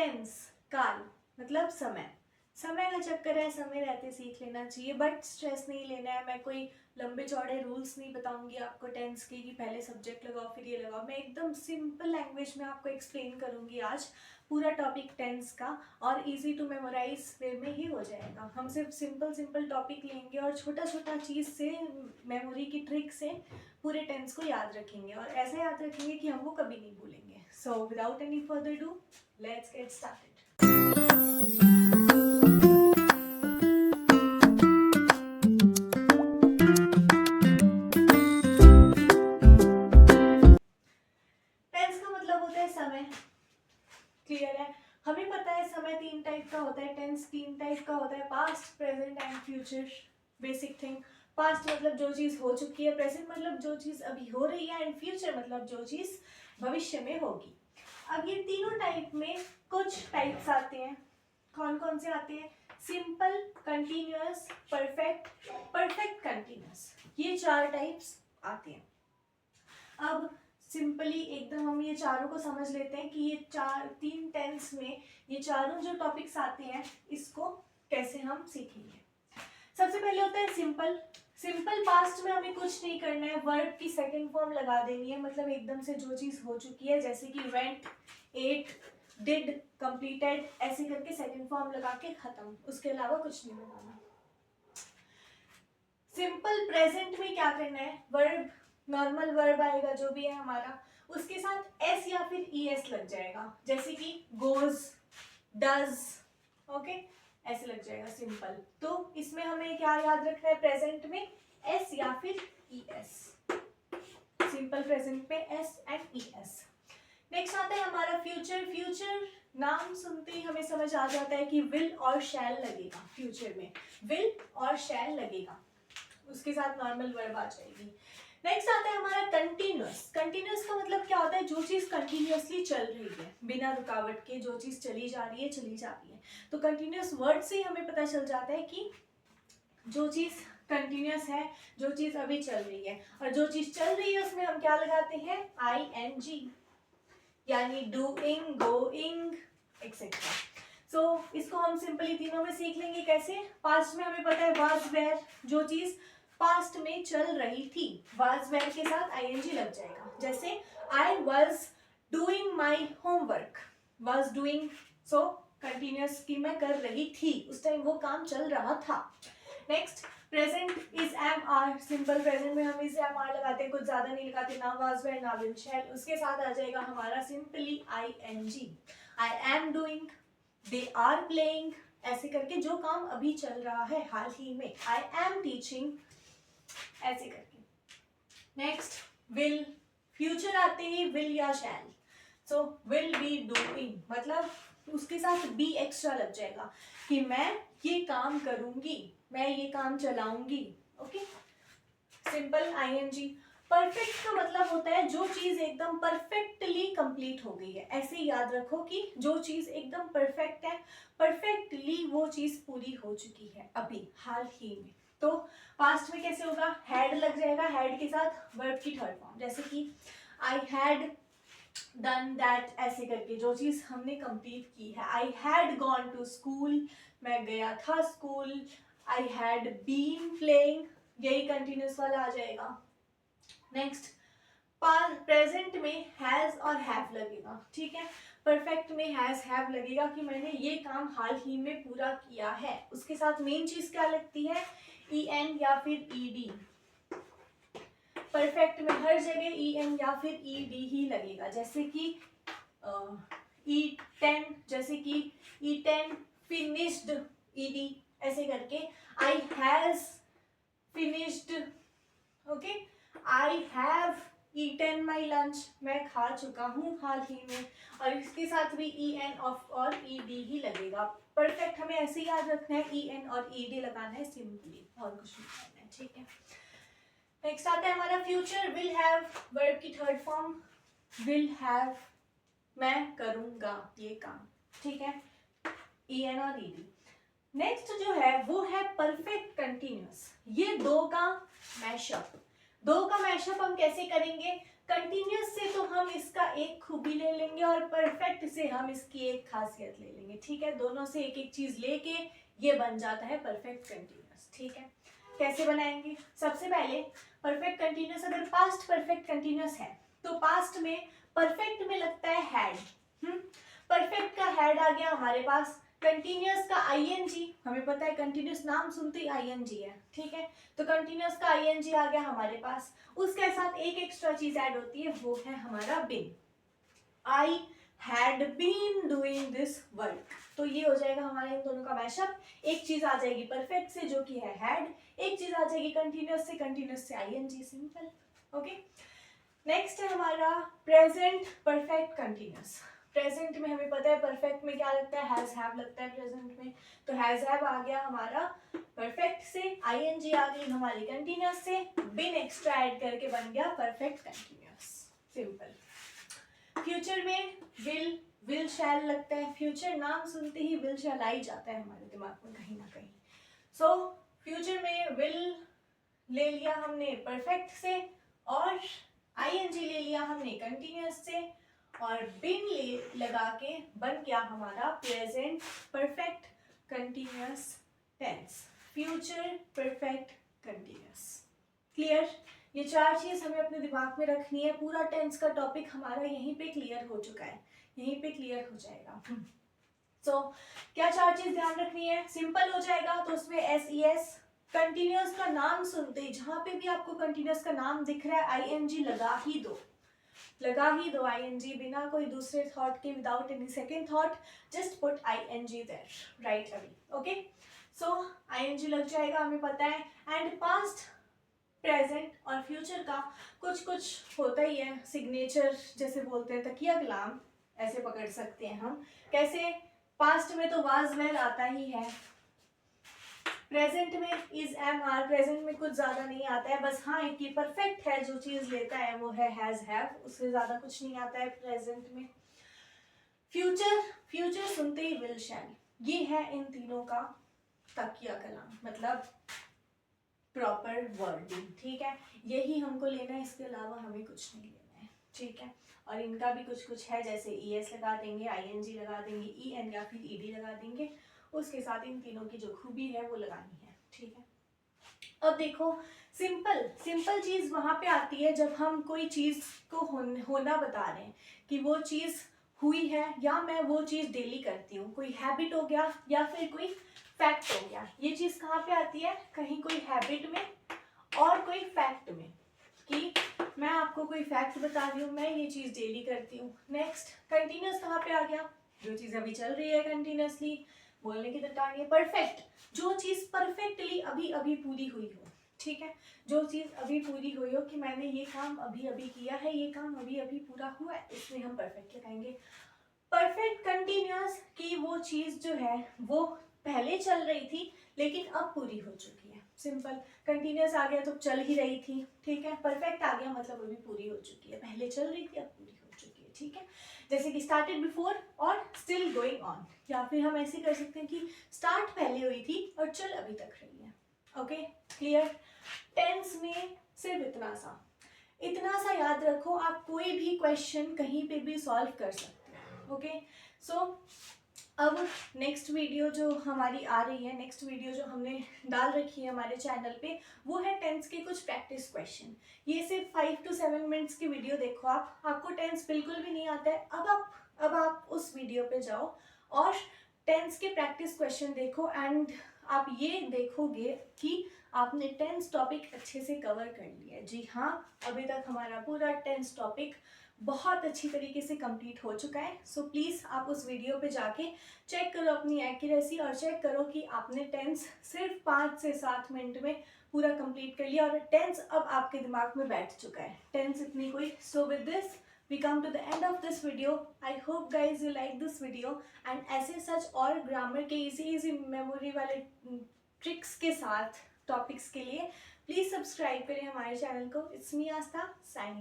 Tense काल मतलब समय, समय का चक्कर है, समय रहते सीख लेना चाहिए, बट स्ट्रेस नहीं लेना है। मैं कोई लंबे चौड़े रूल्स नहीं बताऊंगी आपको टेंस के कि पहले सब्जेक्ट लगाओ फिर ये लगाओ। मैं एकदम सिंपल लैंग्वेज में आपको एक्सप्लेन करूंगी आज पूरा टॉपिक टेंस का, और इजी टू मेमोराइज वे में ही हो जाएगा। हम सिर्फ सिंपल सिंपल टॉपिक लेंगे और छोटा छोटा चीज़ से, मेमोरी की ट्रिक से पूरे टेंस को याद रखेंगे, और ऐसे याद रखेंगे कि हम वो कभी नहीं भूलेंगे। So without any further do, let's get started. Clear है? हमें पता है समय तीन टाइप का होता है, टेंस तीन टाइप का होता है, past, present and future. Basic thing, past मतलब जो चीज हो चुकी है, प्रेजेंट मतलब जो चीज अभी हो रही है, एंड फ्यूचर मतलब जो चीज भविष्य में होगी। अब ये तीनों टाइप में कुछ टाइप्स आते हैं। कौन कौन से आते हैं? Simple, continuous, perfect, perfect continuous, ये चार टाइप्स आते हैं। अब सिंपली एकदम हम ये चारों को समझ लेते हैं कि ये तीन टेंस में ये चारों जो टॉपिक्स आते हैं इसको कैसे हम सीखेंगे। सबसे पहले होता है सिंपल। सिंपल पास्ट में हमें कुछ नहीं करना है, वर्ब की सेकंड फॉर्म लगा देनी है, मतलब एकदम से जो चीज हो चुकी है, जैसे कि वेंट, एट, डिड, कंप्लीटेड, ऐसे करके सेकंड फॉर्म लगा के खत्म, उसके अलावा कुछ नहीं लगाना। सिंपल प्रेजेंट में क्या करना है? वर्ब, नॉर्मल वर्ब आएगा जो भी है हमारा, उसके साथ एस या फिर ई एस लग जाएगा, जैसे कि गोज, डज, ओके, ऐसे लग जाएगा सिंपल। तो इसमें हमें क्या याद रखना है? प्रेजेंट में एस या फिर ई एस, सिंपल प्रेजेंट में S and E S. Next आता है हमारा फ्यूचर। फ्यूचर नाम सुनते ही हमें समझ आ जाता है कि विल और शैल लगेगा, फ्यूचर में विल और शैल लगेगा, उसके साथ नॉर्मल वर्ब आ जाएगी। नेक्स्ट आता है हमारा कंटिन्यूअस। कंटिन्यूअस का मतलब क्या होता है? जो चीज कंटिन्यूअसली चल रही है, बिना रुकावट के जो चीज चली जा रही है, चली जा रही है। तो कंटिन्यूअस वर्ड से हमें पता चल जाता है कि जो चीज कंटिन्यूअस है, जो चीज अभी चल रही है, और जो चीज चल रही है उसमें हम क्या लगाते हैं? ING, यानी डूइंग, गोइंग, एक्सेट्रा। सो इसको हम सिंपली तीनों में सीख लेंगे। कैसे? पास्ट में हमें पता है वाज वेयर, जो चीज पास्ट में चल रही थी, वाज वेयर के साथ ING लग जाएगा। जैसे I was doing my homework, was doing, so continuous की मैं कर रही थी, उस टाइम वो काम चल रहा था। Next present is am are. Simple present में हम इज एम आर लगाते हैं, कुछ ज्यादा नहीं लगाते, ना वाज वेयर ना विल शैल। उसके साथ आ जाएगा हमारा simply ING, I am doing, they are playing, ऐसे करके जो काम अभी चल रहा है हाल ही में। आई एम टीचिंग, ऐसे करके। नेक्स्ट विल, फ्यूचर आते ही विल या शैल, सो विल बी डूइंग, मतलब उसके साथ बी एक्स्ट्रा लग जाएगा कि मैं ये काम करूंगी, मैं ये काम चलाऊंगी। Okay, simple ING। परफेक्ट का मतलब होता है जो चीज एकदम परफेक्टली कंप्लीट हो गई है। ऐसे याद रखो कि जो चीज एकदम परफेक्ट है, परफेक्टली वो चीज पूरी हो चुकी है अभी हाल ही में। तो पास्ट में कैसे होगा? हैड लग जाएगा, हैड के साथ वर्ब की थर्ड फॉर्म, जैसे कि आई हैड डन दैट, ऐसे करके जो चीज हमने कंप्लीट की है। I had gone to school, मैं गया था school. I had been playing, यही कंटिन्यूस वाला आ जाएगा। नेक्स्ट प्रेजेंट में हैज और हैव लगेगा, ठीक है। परफेक्ट में हैज हैव लगेगा कि मैंने ये काम हाल ही में पूरा किया है। उसके साथ मेन चीज क्या लगती है? EN या फिर ED। परफेक्ट में हर जगह EN या फिर ED ही लगेगा, जैसे कि E10, जैसे कि E10 फिनिश्ड, ED, ऐसे करके। I has finished, okay. I have eaten my lunch, मैं खा चुका हूँ हाल ही में, और इसके साथ भी EN और ED ही लगेगा। परफेक्ट हमें ऐसे ही याद रखना है, EN और ED लगाना है सिंपली, और कुछ नहीं करना है, ठीक है। नेक्स्ट आता है हमारा फ्यूचर। विल हैव, वर्ब की थर्ड फॉर्म विल हैव, मैं करूंगा ये काम, ठीक है, EN और ED। नेक्स्ट जो है वो है परफेक्ट कंटिन्यूअस। ये दो का मैशअप। दो का मैशअप हम कैसे करेंगे? कंटिन्यूस से तो हम इसका एक खूबी ले लेंगे और परफेक्ट से हम इसकी एक खासियत ले लेंगे, ठीक है। दोनों से एक एक चीज लेके ये बन जाता है परफेक्ट कंटिन्यूस, ठीक है। कैसे बनाएंगे? सबसे पहले परफेक्ट कंटिन्यूस, अगर पास्ट परफेक्ट कंटिन्यूस है तो पास्ट में परफेक्ट में लगता है हैड। परफेक्ट का हैड आ गया हमारे पास, कंटिन्यूस का आईएनजी, हमें पता है कंटिन्यूस नाम सुनते ही आईएनजी है, ठीक है। तो कंटिन्यूस का आईएनजी आ गया हमारे पास, उसके साथ एक एक्स्ट्रा चीज ऐड होती है, वो है हमारा been. I had been doing this work, तो ये हो जाएगा हमारा इन दोनों का मैशअप। एक चीज आ जाएगी परफेक्ट से जो कि है हैड, एक चीज आ जाएगी कंटिन्यूस से आईएनजी, सिंपल, ओके। नेक्स्ट है हमारा प्रेजेंट परफेक्ट कंटिन्यूस। प्रेजेंट में हमें पता है परफेक्ट में क्या लगता है, हैज हैव लगता है प्रेजेंट में, तो हैज हैव आ गया हमारा परफेक्ट से, आईएनजी आ गई हमारी कंटिन्यूस से, बिन एक्स्ट्रा ऐड करके बन गया परफेक्ट कंटिन्यूस, सिंपल। फ्यूचर में विल शैल लगता है, फ्यूचर नाम सुनते ही विल शैल आ ही जाता है हमारे दिमाग में कहीं ना कहीं। सो फ्यूचर में विल ले लिया हमने परफेक्ट से और आईएनजी ले लिया हमने कंटिन्यूस से और बिन लगा के बन गया हमारा present perfect continuous tense, future perfect continuous. Clear? ये चार चीज हमें अपने दिमाग में रखनी है। पूरा टेंस का टॉपिक हमारा यहीं पे क्लियर हो चुका है, यहीं पे क्लियर हो जाएगा। सो क्या चार चीज ध्यान रखनी है? सिंपल हो जाएगा तो उसमें एस कंटिन्यूस का नाम सुनते ही जहां पे भी आपको कंटिन्यूस का नाम दिख रहा है आईएनजी लगा ही दो, लगा ही दो आईएनजी, बिना कोई दूसरे थॉट के, without any second thought, just put ING there, right away, okay. So ING लग जाएगा, हमें पता है। एंड पास्ट, प्रेजेंट और फ्यूचर का कुछ कुछ होता ही है, सिग्नेचर जैसे बोलते हैं, तकिया कलाम ऐसे पकड़ सकते हैं हम। कैसे? पास्ट में तो वाज वेर आता ही है, प्रेजेंट में इज एम आर, प्रेजेंट में कुछ ज्यादा नहीं आता है, बस हाँ एक ये परफेक्ट है जो चीज लेता है वो है हैज हैव, उससे ज्यादा कुछ नहीं आता है प्रेजेंट में। फ्यूचर सुनते ही विल शैल, ये है इन तीनों का तकिया कलाम, मतलब प्रॉपर वर्डिंग, ठीक है। यही हमको लेना है, इसके अलावा हमें कुछ नहीं लेना है, ठीक है। और इनका भी कुछ कुछ है, जैसे ईएस लगा देंगे, आईएनजी लगा देंगे, ईएन या फिर ईडी लगा देंगे, उसके साथ इन तीनों की जो खूबी है वो लगानी है, ठीक है। अब देखो, सिंपल चीज वहां पे आती है जब हम कोई चीज को होना बता रहे हैं कि वो चीज हुई है या मैं वो चीज डेली करती हूँ, कोई हैबिट हो गया या फिर कोई फैक्ट हो गया। ये चीज कहाँ पे आती है? कहीं कोई हैबिट में और कोई फैक्ट में, कि मैं आपको कोई फैक्ट बता रही हूँ, मैं ये चीज डेली करती हूँ। नेक्स्ट, कंटिन्यूस कहाँ पे आ गया? जो चीज अभी चल रही है कंटिन्यूसली, बोलने की तरह है। परफेक्ट, जो चीज परफेक्टली अभी अभी पूरी हुई हो, ठीक है। जो चीज अभी पूरी हुई हो कि मैंने ये काम अभी अभी किया है, ये काम अभी अभी पूरा हुआ है, इसमें हम परफेक्ट लगाएंगे। परफेक्ट कंटिन्यूस की वो चीज जो है वो पहले चल रही थी लेकिन अब पूरी हो चुकी है, सिंपल। कंटिन्यूस आ गया तो चल ही रही थी, ठीक है। परफेक्ट आ गया मतलब अभी पूरी हो चुकी है, पहले चल रही थी अब पूरी हो चुकी है, ठीक है। जैसे कि स्टार्टेड बिफोर और स्टिल गोइंग ऑन, या फिर हम ऐसे कर सकते हैं कि स्टार्ट पहले हुई थी और चल अभी तक रही है, ओके। क्लियर? टेंस में सिर्फ इतना सा याद रखो, आप कोई भी क्वेश्चन कहीं पे भी सॉल्व कर सकते हो, ओके। सो अब नेक्स्ट वीडियो जो हमारी आ रही है, नेक्स्ट वीडियो जो हमने डाल रखी है हमारे चैनल पे, वो है टेंस के कुछ प्रैक्टिस क्वेश्चन। ये सिर्फ 5 to 7 मिनट्स की वीडियो देखो, आपको टेंस बिल्कुल भी नहीं आता है, अब आप उस वीडियो पे जाओ और टेंस के प्रैक्टिस क्वेश्चन देखो एंड आप ये देखोगे कि आपने टेंस टॉपिक अच्छे से कवर कर लिया है। जी हाँ, अभी तक हमारा पूरा टेंस टॉपिक बहुत अच्छी तरीके से कंप्लीट हो चुका है। सो प्लीज़ आप उस वीडियो पे जाके चेक करो अपनी एक्यूरेसी और चेक करो कि आपने टेंस सिर्फ 5 से 7 मिनट में पूरा कंप्लीट कर लिया और टेंस अब आपके दिमाग में बैठ चुका है, टेंस इतनी कोई। So with this we come to the end of this video. I hope guys you like this video and ऐसे सच और ग्रामर के इजी मेमोरी वाले ट्रिक्स के साथ टॉपिक्स के लिए प्लीज़ सब्सक्राइब करें हमारे चैनल को। It's me Aastha signing.